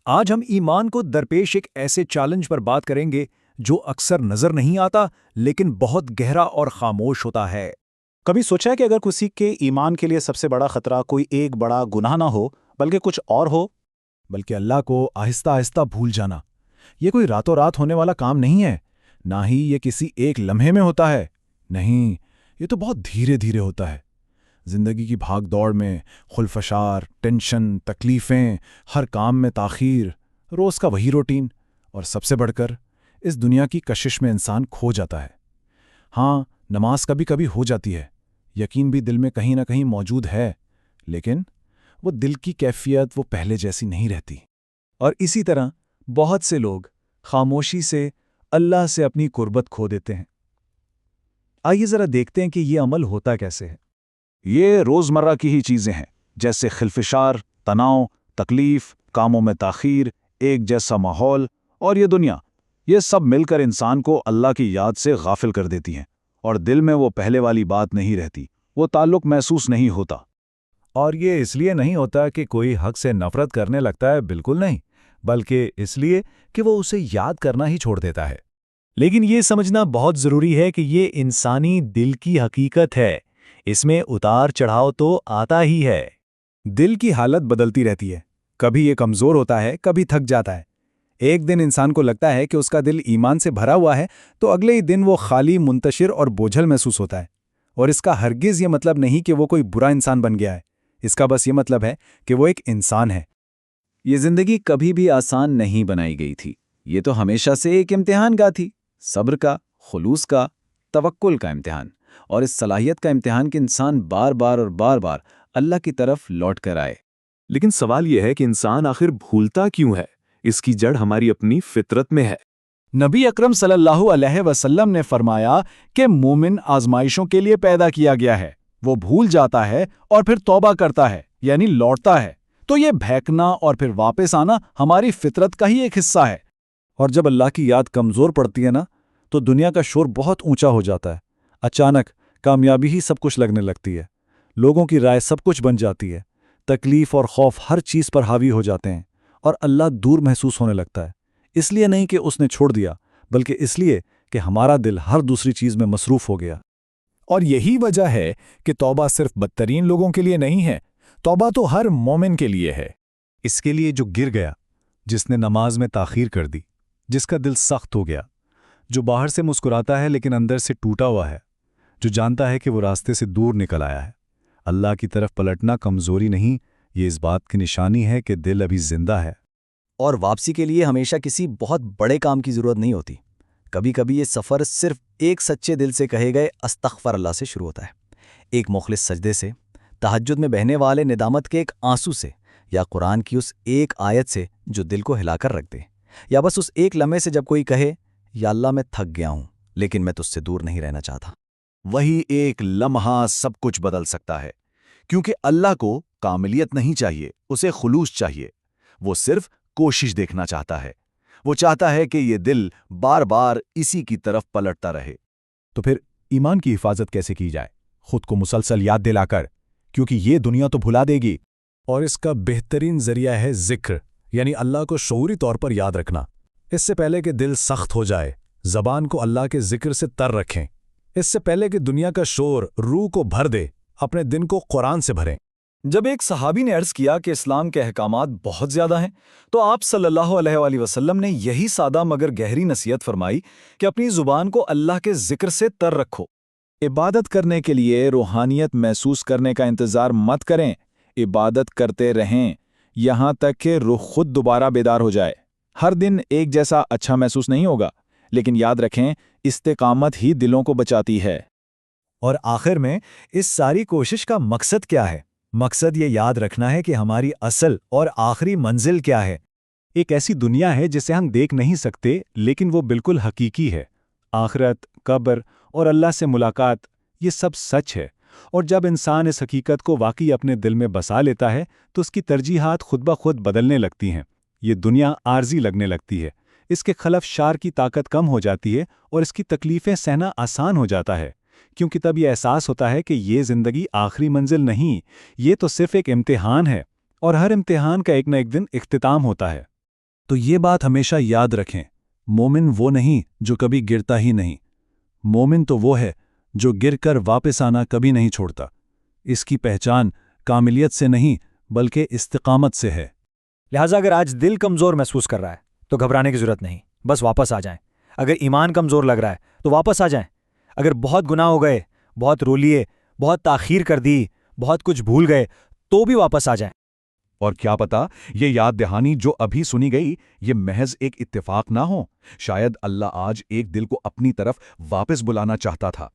آج ہم ایمان کو درپیش ایک ایسے چیلنج پر بات کریں گے جو اکثر نظر نہیں آتا لیکن بہت گہرا اور خاموش ہوتا ہے۔ کبھی سوچا ہے کہ اگر کسی کے ایمان کے لیے سب سے بڑا خطرہ کوئی ایک بڑا گناہ نہ ہو بلکہ کچھ اور ہو؟ بلکہ اللہ کو آہستہ آہستہ بھول جانا۔ یہ کوئی راتوں رات ہونے والا کام نہیں ہے، نہ ہی یہ کسی ایک لمحے میں ہوتا ہے، نہیں، یہ تو بہت دھیرے دھیرے ہوتا ہے۔ زندگی کی بھاگ دوڑ میں خلفشار، ٹینشن، تکلیفیں، ہر کام میں تاخیر، روز کا وہی روٹین، اور سب سے بڑھ کر اس دنیا کی کشش میں انسان کھو جاتا ہے۔ ہاں، نماز کبھی کبھی ہو جاتی ہے، یقین بھی دل میں کہیں نہ کہیں موجود ہے، لیکن وہ دل کی کیفیت وہ پہلے جیسی نہیں رہتی۔ اور اسی طرح بہت سے لوگ خاموشی سے اللہ سے اپنی قربت کھو دیتے ہیں۔ آئیے ذرا دیکھتے ہیں کہ یہ عمل ہوتا کیسے ہے۔ یہ روزمرہ کی ہی چیزیں ہیں، جیسے خلفشار، تناؤ، تکلیف، کاموں میں تاخیر، ایک جیسا ماحول اور یہ دنیا، یہ سب مل کر انسان کو اللہ کی یاد سے غافل کر دیتی ہیں، اور دل میں وہ پہلے والی بات نہیں رہتی، وہ تعلق محسوس نہیں ہوتا۔ اور یہ اس لیے نہیں ہوتا کہ کوئی حق سے نفرت کرنے لگتا ہے، بالکل نہیں، بلکہ اس لیے کہ وہ اسے یاد کرنا ہی چھوڑ دیتا ہے۔ لیکن یہ سمجھنا بہت ضروری ہے کہ یہ انسانی دل کی حقیقت ہے، اس میں اتار چڑھاؤ تو آتا ہی ہے۔ دل کی حالت بدلتی رہتی ہے، کبھی یہ کمزور ہوتا ہے، کبھی تھک جاتا ہے۔ ایک دن انسان کو لگتا ہے کہ اس کا دل ایمان سے بھرا ہوا ہے، تو اگلے ہی دن وہ خالی، منتشر اور بوجھل محسوس ہوتا ہے۔ اور اس کا ہرگز یہ مطلب نہیں کہ وہ کوئی برا انسان بن گیا ہے، اس کا بس یہ مطلب ہے کہ وہ ایک انسان ہے۔ یہ زندگی کبھی بھی آسان نہیں بنائی گئی تھی، یہ تو ہمیشہ سے ایک امتحان گاہ تھی، صبر کا، خلوص کا، توکل کا امتحان، اور اس صلاحیت کا امتحان کہ انسان بار بار اور بار بار اللہ کی طرف لوٹ کر آئے۔ لیکن سوال یہ ہے کہ انسان آخر بھولتا کیوں ہے؟ اس کی جڑ ہماری اپنی فطرت میں ہے۔ نبی اکرم صلی اللہ علیہ وسلم نے فرمایا کہ مومن آزمائشوں کے لیے پیدا کیا گیا ہے، وہ بھول جاتا ہے اور پھر توبہ کرتا ہے، یعنی لوٹتا ہے۔ تو یہ بھیکنا اور پھر واپس آنا ہماری فطرت کا ہی ایک حصہ ہے۔ اور جب اللہ کی یاد کمزور پڑتی ہے نا، تو دنیا کا شور بہت اونچا ہو جاتا ہے، اچانک کامیابی ہی سب کچھ لگنے لگتی ہے، لوگوں کی رائے سب کچھ بن جاتی ہے، تکلیف اور خوف ہر چیز پر حاوی ہو جاتے ہیں، اور اللہ دور محسوس ہونے لگتا ہے۔ اس لیے نہیں کہ اس نے چھوڑ دیا، بلکہ اس لیے کہ ہمارا دل ہر دوسری چیز میں مصروف ہو گیا۔ اور یہی وجہ ہے کہ توبہ صرف بدترین لوگوں کے لیے نہیں ہے، توبہ تو ہر مومن کے لیے ہے۔ اس کے لیے جو گر گیا، جس نے نماز میں تاخیر کر دی، جس کا دل سخت ہو گیا، جو باہر سے مسکراتا ہے لیکن اندر سے ٹوٹا ہوا ہے، جو جانتا ہے کہ وہ راستے سے دور نکل آیا ہے۔ اللہ کی طرف پلٹنا کمزوری نہیں، یہ اس بات کی نشانی ہے کہ دل ابھی زندہ ہے۔ اور واپسی کے لیے ہمیشہ کسی بہت بڑے کام کی ضرورت نہیں ہوتی، کبھی کبھی یہ سفر صرف ایک سچے دل سے کہے گئے استغفر اللہ سے شروع ہوتا ہے، ایک مخلص سجدے سے، تہجد میں بہنے والے ندامت کے ایک آنسو سے، یا قرآن کی اس ایک آیت سے جو دل کو ہلا کر رکھ دے، یا بس اس ایک لمحے سے جب کوئی کہے یا اللہ میں تھک گیا ہوں لیکن میں تجھ سے دور نہیں رہنا چاہتا۔ وہی ایک لمحہ سب کچھ بدل سکتا ہے، کیونکہ اللہ کو کاملیت نہیں چاہیے، اسے خلوص چاہیے۔ وہ صرف کوشش دیکھنا چاہتا ہے، وہ چاہتا ہے کہ یہ دل بار بار اسی کی طرف پلٹتا رہے۔ تو پھر ایمان کی حفاظت کیسے کی جائے؟ خود کو مسلسل یاد دلا کر، کیونکہ یہ دنیا تو بھلا دے گی، اور اس کا بہترین ذریعہ ہے ذکر، یعنی اللہ کو شعوری طور پر یاد رکھنا۔ اس سے پہلے کہ دل سخت ہو جائے، زبان کو اللہ کے ذکر سے تر رکھیں۔ اس سے پہلے کہ دنیا کا شور روح کو بھر دے، اپنے دن کو قرآن سے بھریں۔ جب ایک صحابی نے عرض کیا کہ اسلام کے احکامات بہت زیادہ ہیں، تو آپ صلی اللہ علیہ وآلہ وسلم نے یہی سادہ مگر گہری نصیحت فرمائی کہ اپنی زبان کو اللہ کے ذکر سے تر رکھو۔ عبادت کرنے کے لیے روحانیت محسوس کرنے کا انتظار مت کریں، عبادت کرتے رہیں یہاں تک کہ روح خود دوبارہ بیدار ہو جائے۔ ہر دن ایک جیسا اچھا محسوس نہیں ہوگا، لیکن یاد رکھیں استقامت ہی دلوں کو بچاتی ہے۔ اور آخر میں اس ساری کوشش کا مقصد کیا ہے؟ مقصد یہ یاد رکھنا ہے کہ ہماری اصل اور آخری منزل کیا ہے۔ ایک ایسی دنیا ہے جسے ہم دیکھ نہیں سکتے لیکن وہ بالکل حقیقی ہے۔ آخرت، قبر اور اللہ سے ملاقات، یہ سب سچ ہے، اور جب انسان اس حقیقت کو واقعی اپنے دل میں بسا لیتا ہے تو اس کی ترجیحات خود بخود بدلنے لگتی ہیں۔ یہ دنیا عارضی لگنے لگتی ہے، اس کے خلف شار کی طاقت کم ہو جاتی ہے اور اس کی تکلیفیں سہنا آسان ہو جاتا ہے، کیونکہ تب یہ احساس ہوتا ہے کہ یہ زندگی آخری منزل نہیں، یہ تو صرف ایک امتحان ہے، اور ہر امتحان کا ایک نہ ایک دن اختتام ہوتا ہے۔ تو یہ بات ہمیشہ یاد رکھیں، مومن وہ نہیں جو کبھی گرتا ہی نہیں، مومن تو وہ ہے جو گر کر واپس آنا کبھی نہیں چھوڑتا۔ اس کی پہچان کاملیت سے نہیں بلکہ استقامت سے ہے۔ لہٰذا اگر آج دل کمزور محسوس کر رہا ہے تو گھبرانے کی ضرورت نہیں، بس واپس آ جائیں۔ اگر ایمان کمزور لگ رہا ہے تو واپس آ جائیں۔ اگر بہت گناہ ہو گئے، بہت رو لیے، بہت تاخیر کر دی، بہت کچھ بھول گئے تو بھی واپس آ جائیں۔ اور کیا پتا یہ یاد دہانی جو ابھی سنی گئی یہ محض ایک اتفاق نہ ہو، شاید اللہ آج ایک دل کو اپنی طرف واپس بلانا چاہتا تھا۔